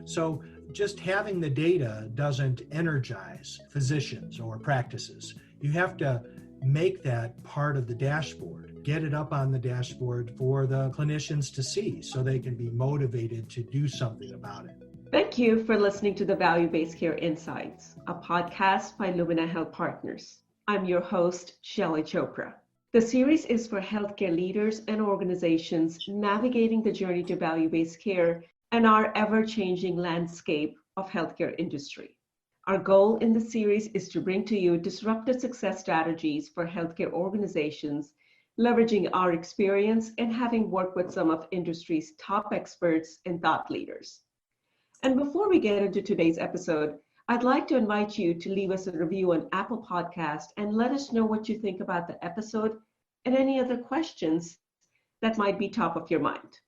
So just having the data doesn't energize physicians or practices. You have to make that part of the dashboard, get it up on the dashboard for the clinicians to see so they can be motivated to do something about it. Thank you for listening to the Value-Based Care Insights, a podcast by Lumina Health Partners. I'm your host, Shaillee Chopra. The series is for healthcare leaders and organizations navigating the journey to value-based care and our ever-changing landscape of healthcare industry. Our goal in the series is to bring to you disruptive success strategies for healthcare organizations, leveraging our experience and having worked with some of industry's top experts and thought leaders. And before we get into today's episode, I'd like to invite you to leave us a review on Apple Podcast and let us know what you think about the episode and any other questions that might be top of your mind.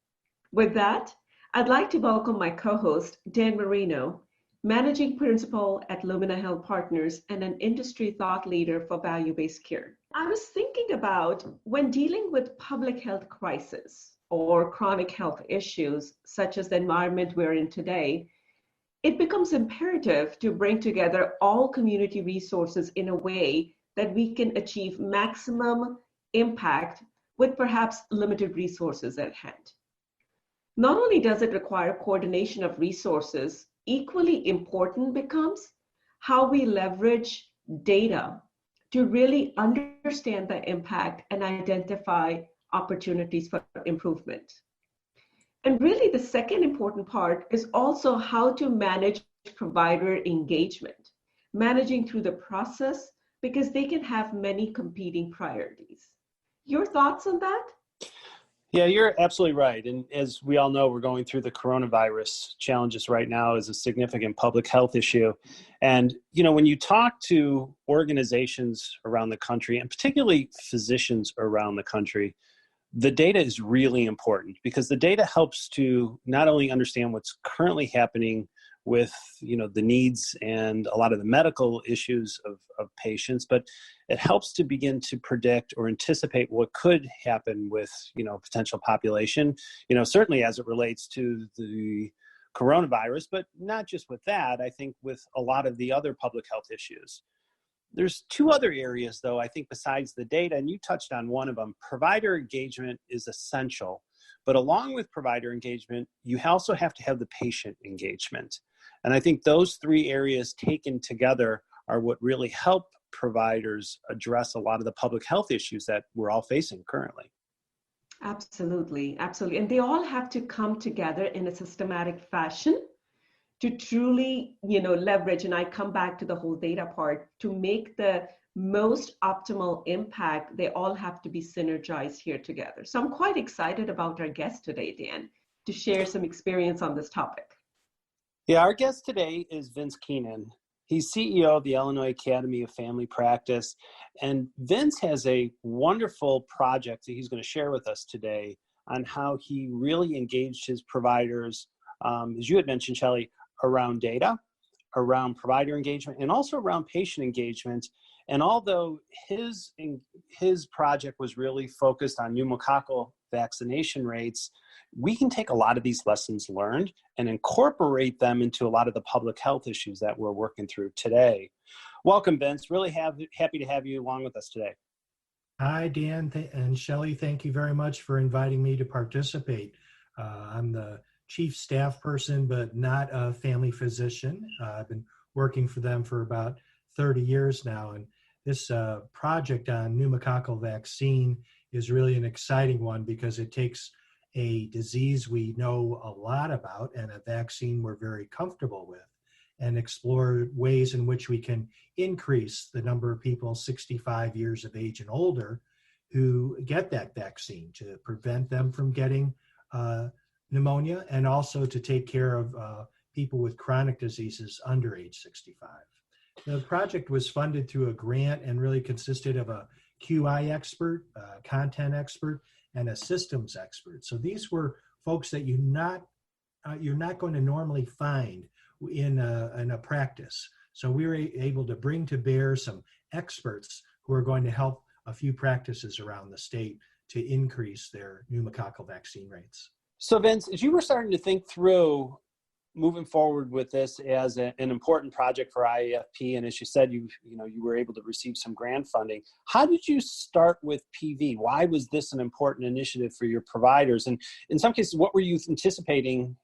With that, I'd like to welcome my co-host, Dan Marino, Managing Principal at Lumina Health Partners and an industry thought leader for value-based care. I was thinking about when dealing with public health crisis or chronic health issues, such as the environment we're in today, it becomes imperative to bring together all community resources in a way that we can achieve maximum impact with perhaps limited resources at hand. Not only does it require coordination of resources, equally important becomes how we leverage data to really understand the impact and identify opportunities for improvement. And really the second important part is also how to manage provider engagement, managing through the process because they can have many competing priorities. Your thoughts on that? Yeah, you're absolutely right. And as we all know, we're going through the coronavirus challenges right now as a significant public health issue. And, when you talk to organizations around the country, and particularly physicians around the country, the data is really important because the data helps to not only understand what's currently happening with the needs and a lot of the medical issues of patients, but it helps to begin to predict or anticipate what could happen with potential population, certainly as it relates to the coronavirus, but not just with that. I think with a lot of the other public health issues. There's two other areas, though, I think, besides the data, and you touched on one of them. Provider engagement is essential, but along with provider engagement, you also have to have the patient engagement. And I think those three areas taken together are what really help providers address a lot of the public health issues that we're all facing currently. Absolutely, absolutely. And they all have to come together in a systematic fashion to truly, leverage, and I come back to the whole data part, to make the most optimal impact, they all have to be synergized here together. So I'm quite excited about our guest today, Dan, to share some experience on this topic. Yeah, our guest today is Vince Keenan. He's CEO of the Illinois Academy of Family Practice, and Vince has a wonderful project that he's going to share with us today on how he really engaged his providers, as you had mentioned, Shaillee, around data, around provider engagement, and also around patient engagement. And although his project was really focused on pneumococcal vaccination rates, we can take a lot of these lessons learned and incorporate them into a lot of the public health issues that we're working through today. Welcome, Vince. Really happy to have you along with us today. Hi, Dan and Shaillee. Thank you very much for inviting me to participate. I'm the chief staff person, but not a family physician. I've been working for them for about 30 years now. And this project on pneumococcal vaccine is really an exciting one because it takes a disease we know a lot about and a vaccine we're very comfortable with and explore ways in which we can increase the number of people 65 years of age and older who get that vaccine to prevent them from getting pneumonia, and also to take care of people with chronic diseases under age 65. The project was funded through a grant and really consisted of a QI expert, a content expert, and a systems expert. So these were folks that you're not going to normally find in a practice. So we were able to bring to bear some experts who are going to help a few practices around the state to increase their pneumococcal vaccine rates. So Vince, as you were starting to think through moving forward with this as an important project for IAFP, and as you said, you were able to receive some grant funding. How did you start with PV? Why was this an important initiative for your providers? And in some cases, what were you anticipating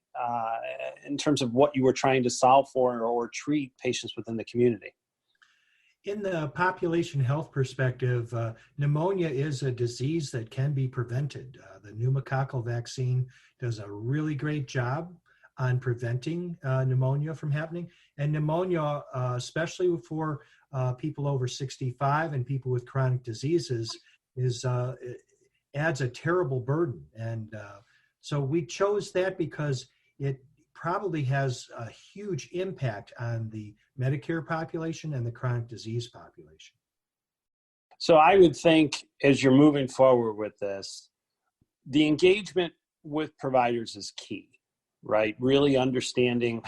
in terms of what you were trying to solve for or treat patients within the community? In the population health perspective, pneumonia is a disease that can be prevented. The pneumococcal vaccine does a really great job on preventing pneumonia from happening. And pneumonia, especially for people over 65 and people with chronic diseases, it adds a terrible burden. And so we chose that because it probably has a huge impact on the Medicare population and the chronic disease population. So I would think as you're moving forward with this, the engagement with providers is key, right? Really understanding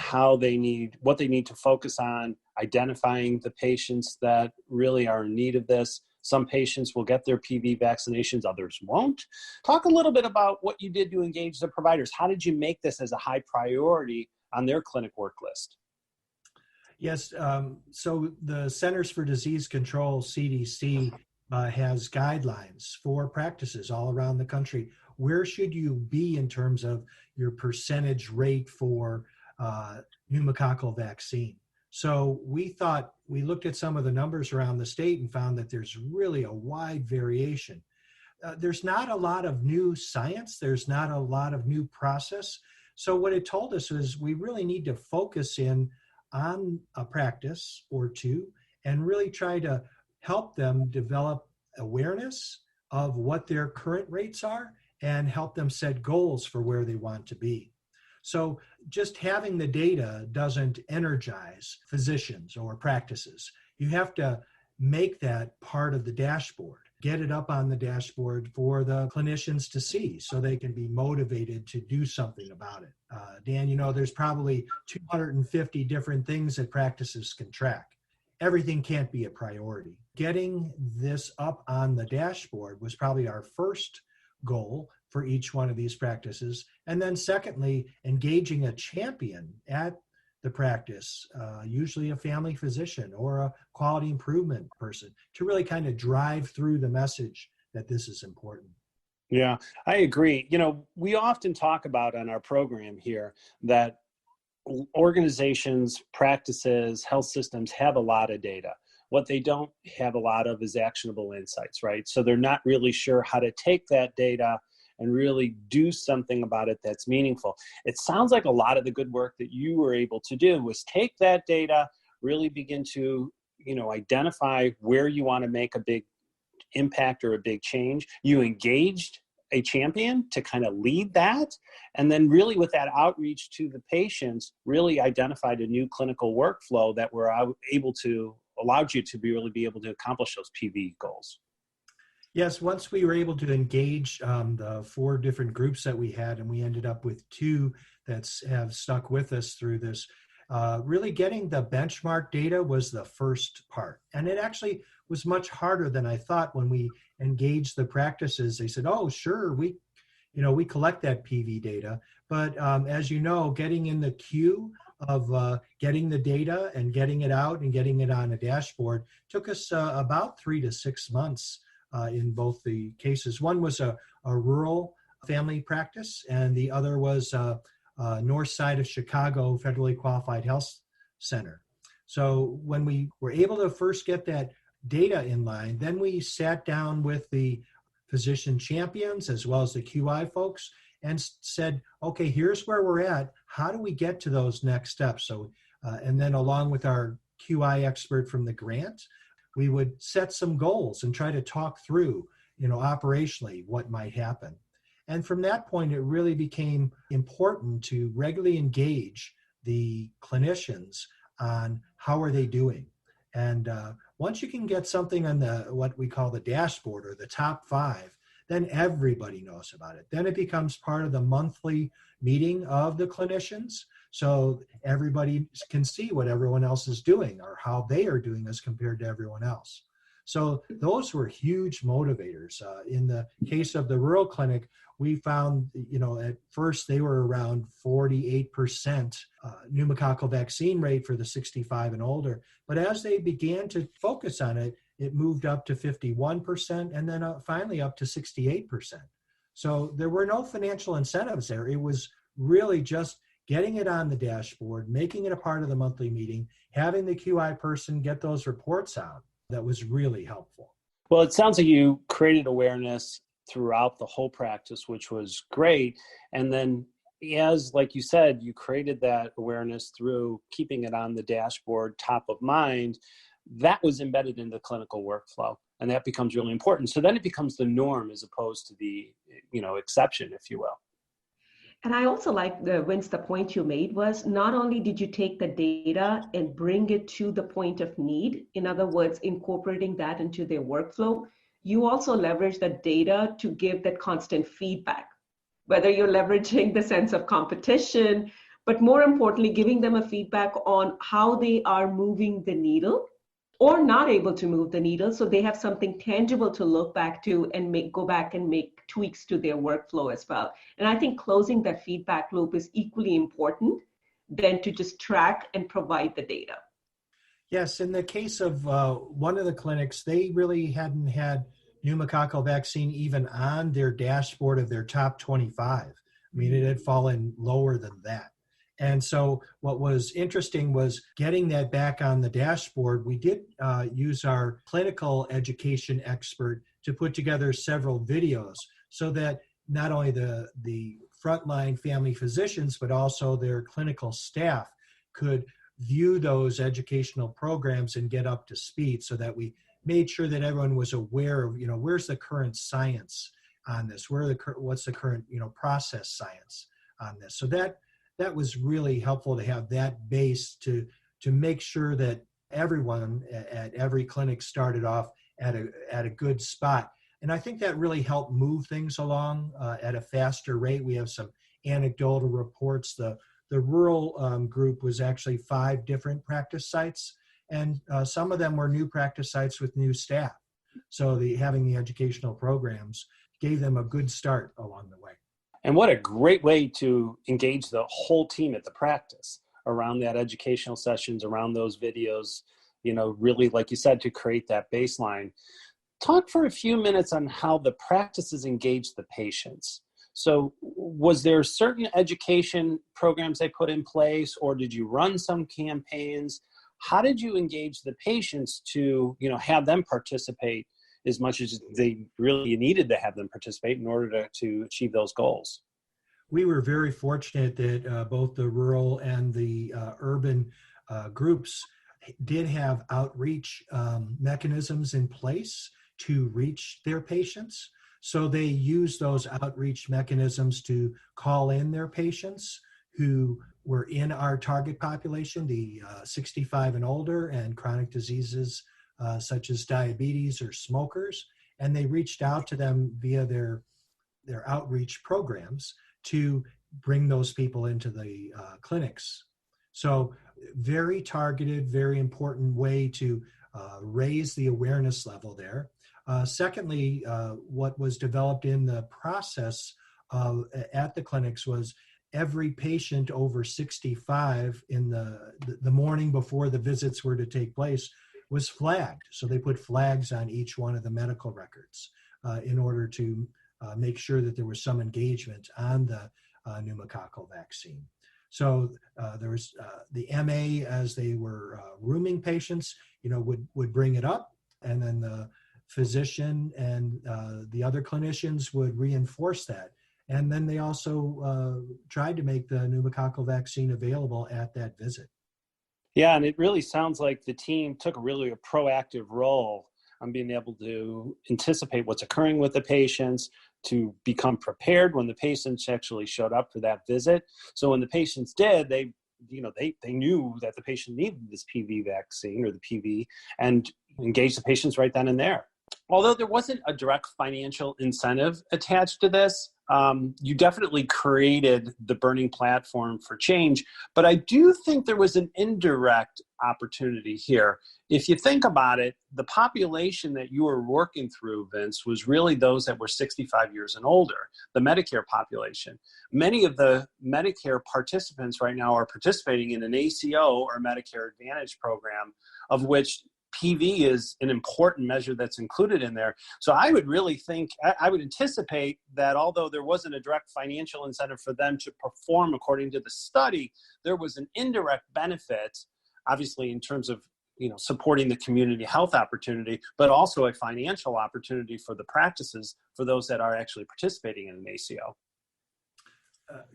what they need to focus on, identifying the patients that really are in need of this. Some patients will get their PV vaccinations, others won't. Talk a little bit about what you did to engage the providers. How did you make this as a high priority on their clinic work list? Yes, so the Centers for Disease Control, CDC, has guidelines for practices all around the country. Where should you be in terms of your percentage rate for pneumococcal vaccine? So we looked at some of the numbers around the state and found that there's really a wide variation. There's not a lot of new science. There's not a lot of new process. So what it told us is we really need to focus in on a practice or two and really try to help them develop awareness of what their current rates are and help them set goals for where they want to be. So just having the data doesn't energize physicians or practices. You have to make that part of the dashboard, get it up on the dashboard for the clinicians to see so they can be motivated to do something about it. Dan, there's probably 250 different things that practices can track. Everything can't be a priority. Getting this up on the dashboard was probably our first goal for each one of these practices. And then secondly, engaging a champion at the practice, usually a family physician or a quality improvement person, to really kind of drive through the message that this is important. Yeah, I agree. We often talk about on our program here that organizations, practices, health systems have a lot of data. What they don't have a lot of is actionable insights, right? So they're not really sure how to take that data and really do something about it that's meaningful. It sounds like a lot of the good work that you were able to do was take that data, really begin to, identify where you want to make a big impact or a big change. You engaged a champion to kind of lead that. And then really with that outreach to the patients, really identified a new clinical workflow that allowed you to really be able to accomplish those PV goals. Yes, once we were able to engage the 4 different groups that we had, and we ended up with 2 that have stuck with us through this, really getting the benchmark data was the first part. And it actually was much harder than I thought when we engaged the practices. They said, oh, sure, we collect that PV data. But as you know, getting in the queue of getting the data and getting it out and getting it on a dashboard took us about 3 to 6 months. In both the cases. One was a rural family practice, and the other was north side of Chicago Federally Qualified Health Center. So when we were able to first get that data in line, then we sat down with the physician champions as well as the QI folks and said, okay, here's where we're at. How do we get to those next steps? So, and then along with our QI expert from the grant, we would set some goals and try to talk through, operationally what might happen. And from that point, it really became important to regularly engage the clinicians on how are they doing. And once you can get something on what we call the dashboard or the top 5, then everybody knows about it. Then it becomes part of the monthly meeting of the clinicians. So everybody can see what everyone else is doing or how they are doing as compared to everyone else. So those were huge motivators. In the case of the rural clinic, we found, at first they were around 48% pneumococcal vaccine rate for the 65 and older. But as they began to focus on it, it moved up to 51% and then finally up to 68%. So there were no financial incentives there. It was really just getting it on the dashboard, making it a part of the monthly meeting, having the QI person get those reports out. That was really helpful. Well, it sounds like you created awareness throughout the whole practice, which was great. And then like you said, you created that awareness through keeping it on the dashboard, top of mind. That was embedded in the clinical workflow, and that becomes really important. So then it becomes the norm as opposed to the, exception, if you will. And I also like, Vince, the point you made was not only did you take the data and bring it to the point of need, in other words, incorporating that into their workflow, you also leverage the data to give that constant feedback, whether you're leveraging the sense of competition, but more importantly, giving them a feedback on how they are moving the needle or not able to move the needle, so they have something tangible to look back to and go back and make tweaks to their workflow as well. And I think closing that feedback loop is equally important than to just track and provide the data. Yes, in the case of one of the clinics, they really hadn't had pneumococcal vaccine even on their dashboard of their top 25. I mean, it had fallen lower than that. And so what was interesting was getting that back on the dashboard. We did use our clinical education expert to put together several videos so that not only the frontline family physicians, but also their clinical staff could view those educational programs and get up to speed, so that we made sure that everyone was aware of, where's the current science on this, what's the current, process science on this. So that was really helpful to have that base to make sure that everyone at every clinic started off at a good spot. And I think that really helped move things along at a faster rate. We have some anecdotal reports. The rural group was actually 5 different practice sites, and some of them were new practice sites with new staff. So having the educational programs gave them a good start along the way. And what a great way to engage the whole team at the practice around that educational sessions, around those videos, really, like you said, to create that baseline. Talk for a few minutes on how the practices engage the patients. So was there certain education programs they put in place, or did you run some campaigns? How did you engage the patients to, have them participate as much as they really needed to have them participate in order to achieve those goals? We were very fortunate that both the rural and the urban groups did have outreach mechanisms in place to reach their patients. So they used those outreach mechanisms to call in their patients who were in our target population, the 65 and older, and chronic diseases such as diabetes or smokers, and they reached out to them via their outreach programs to bring those people into the clinics. So very targeted, very important way to raise the awareness level there. Secondly, what was developed in the process at the clinics was every patient over 65 in the morning before the visits were to take place was flagged. So they put flags on each one of the medical records in order to make sure that there was some engagement on the pneumococcal vaccine. So there was the MA, as they were rooming patients, would bring it up, and then the physician and the other clinicians would reinforce that. And then they also tried to make the pneumococcal vaccine available at that visit. Yeah, and it really sounds like the team took really a proactive role on being able to anticipate what's occurring with the patients, to become prepared when the patients actually showed up for that visit. So when the patients did, they knew that the patient needed this PV vaccine or the PV, and engaged the patients right then and there. Although there wasn't a direct financial incentive attached to this, you definitely created the burning platform for change. But I do think there was an indirect opportunity here. If you think about it, the population that you were working through, Vince, was really those that were 65 years and older, the Medicare population. Many of the Medicare participants right now are participating in an ACO or Medicare Advantage program, of which PV is an important measure that's included in there. So I would really think, I would anticipate that although there wasn't a direct financial incentive for them to perform according to the study, there was an indirect benefit, obviously in terms of supporting the community health opportunity, but also a financial opportunity for the practices for those that are actually participating in an ACO.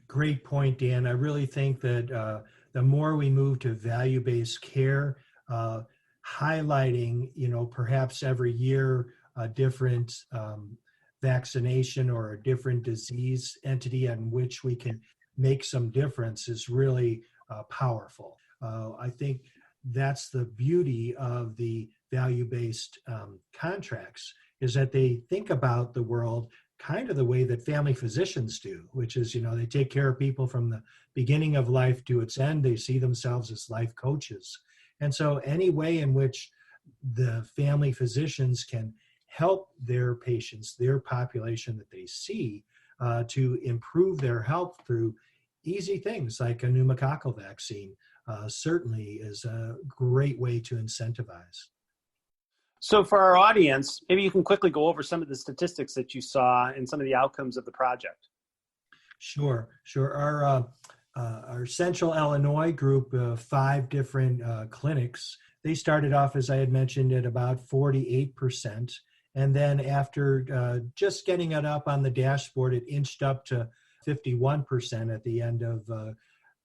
Great point, Dan. I really think that the more we move to value-based care, highlighting, perhaps every year a different vaccination or a different disease entity on which we can make some difference is really powerful. I think that's the beauty of the value-based contracts, is that they think about the world kind of the way that family physicians do, which is, they take care of people from the beginning of life to its end. They see themselves as life coaches. And so any way in which the family physicians can help their patients, their population that they see, to improve their health through easy things like a pneumococcal vaccine, certainly is a great way to incentivize. So for our audience, maybe you can quickly go over some of the statistics that you saw and some of the outcomes of the project. Sure. Our Central Illinois group of 5 different clinics, they started off, as I had mentioned, at about 48%. And then after just getting it up on the dashboard, it inched up to 51% at the end of the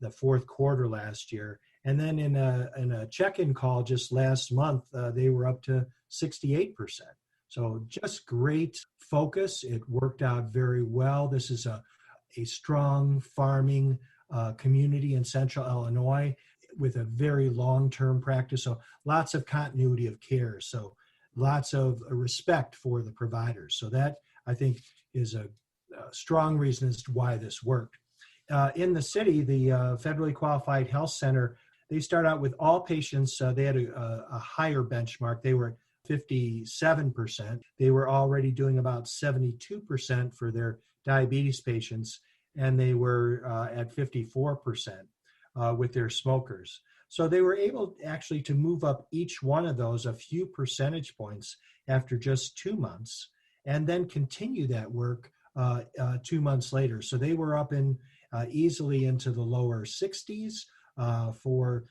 fourth quarter last year. And then in a check-in call just last month, they were up to 68%. So just great focus. It worked out very well. This is a strong farming community in Central Illinois with a very long-term practice. So lots of continuity of care. So lots of respect for the providers. So that, I think, is a strong reason as to why this worked. In the city, the Federally Qualified Health Center, they start out with all patients. They had a higher benchmark. They were at 57%. They were already doing about 72% for their diabetes patients, and they were at 54% with their smokers. So they were able actually to move up each one of those a few percentage points after just 2 months, and then continue that work 2 months later. So they were up in easily into the lower 60s for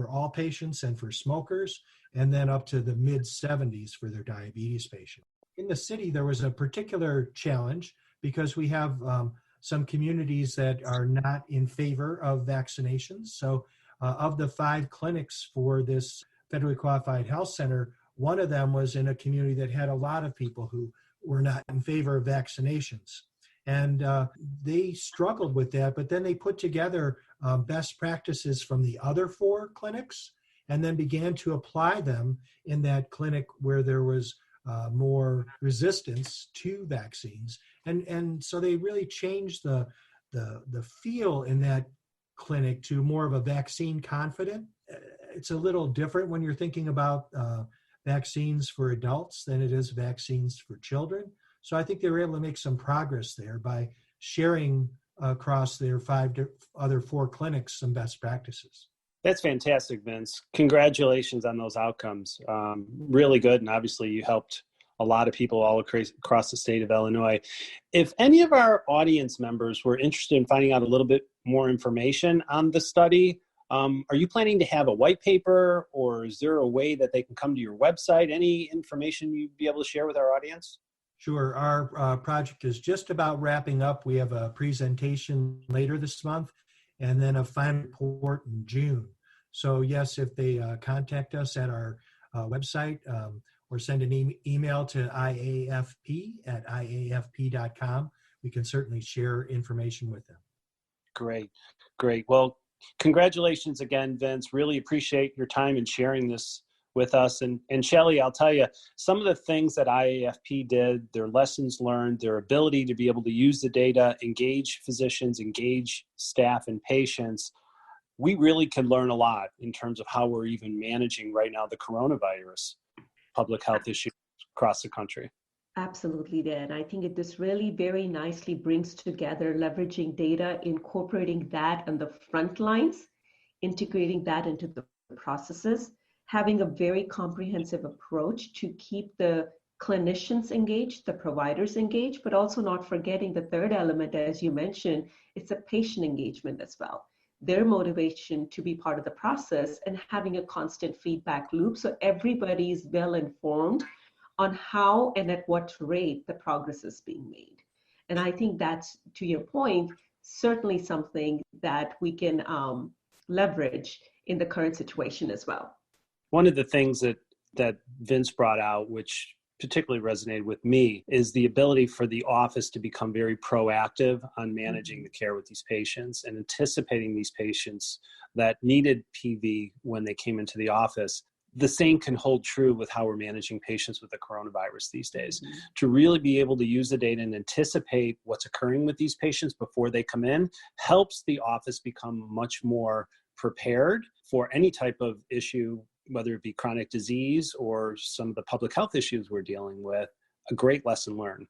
all patients and for smokers, and then up to the mid 70s for their diabetes patients. In the city, there was a particular challenge because we have some communities that are not in favor of vaccinations. So of the 5 clinics for this Federally Qualified Health Center, one of them was in a community that had a lot of people who were not in favor of vaccinations. And they struggled with that, but then they put together best practices from the other 4 clinics and then began to apply them in that clinic where there was more resistance to vaccines. And so they really changed the feel in that clinic to more of a vaccine confident. It's a little different when you're thinking about vaccines for adults than it is vaccines for children. So I think they were able to make some progress there by sharing across their 5 other 4 clinics some best practices. That's fantastic, Vince. Congratulations on those outcomes. Really good. And obviously you helped a lot of people all across the state of Illinois. If any of our audience members were interested in finding out a little bit more information on the study, are you planning to have a white paper, or is there a way that they can come to your website? Any information you'd be able to share with our audience? Sure. Our project is just about wrapping up. We have a presentation later this month and then a final report in June. So yes, if they contact us at our website or send an email to iafp@iafp.com, we can certainly share information with them. Great. Well, congratulations again, Vince. Really appreciate your time in sharing this with us. And Shaillee, I'll tell you, some of the things that IAFP did, their lessons learned, their ability to be able to use the data, engage physicians, engage staff and patients, we really can learn a lot in terms of how we're even managing right now the coronavirus public health issue across the country. Absolutely, Dan. I think this really very nicely brings together leveraging data, incorporating that on the front lines, integrating that into the processes, having a very comprehensive approach to keep the clinicians engaged, the providers engaged, but also not forgetting the third element, as you mentioned, it's a patient engagement as well. Their motivation to be part of the process and having a constant feedback loop so everybody is well informed on how and at what rate the progress is being made. And I think that's, to your point, certainly something that we can leverage in the current situation as well. One of the things that Vince brought out, which particularly resonated with me, is the ability for the office to become very proactive on managing the care with these patients and anticipating these patients that needed PV when they came into the office. The same can hold true with how we're managing patients with the coronavirus these days. To really be able to use the data and anticipate what's occurring with these patients before they come in helps the office become much more prepared for any type of issue, whether it be chronic disease or some of the public health issues we're dealing with. A great lesson learned.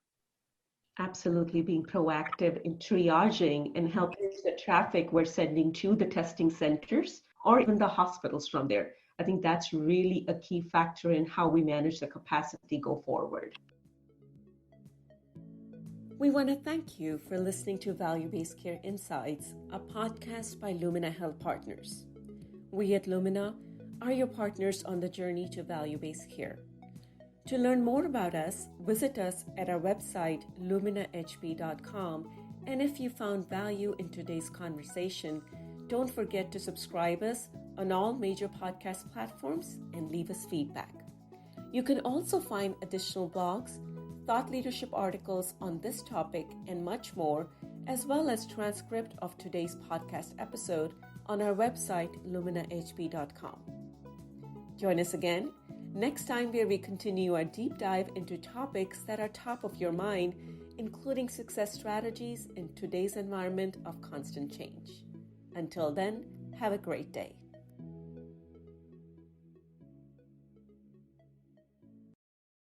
Absolutely, being proactive in triaging and helping the traffic we're sending to the testing centers or even the hospitals from there. I think that's really a key factor in how we manage the capacity go forward. We want to thank you for listening to Value-Based Care Insights, a podcast by Lumina Health Partners. We at Lumina are your partners on the journey to value-based care. To learn more about us, visit us at our website, luminahb.com. And if you found value in today's conversation, don't forget to subscribe us on all major podcast platforms and leave us feedback. You can also find additional blogs, thought leadership articles on this topic, and much more, as well as transcript of today's podcast episode on our website, luminahb.com. Join us again next time where we continue our deep dive into topics that are top of your mind, including success strategies in today's environment of constant change. Until then, have a great day.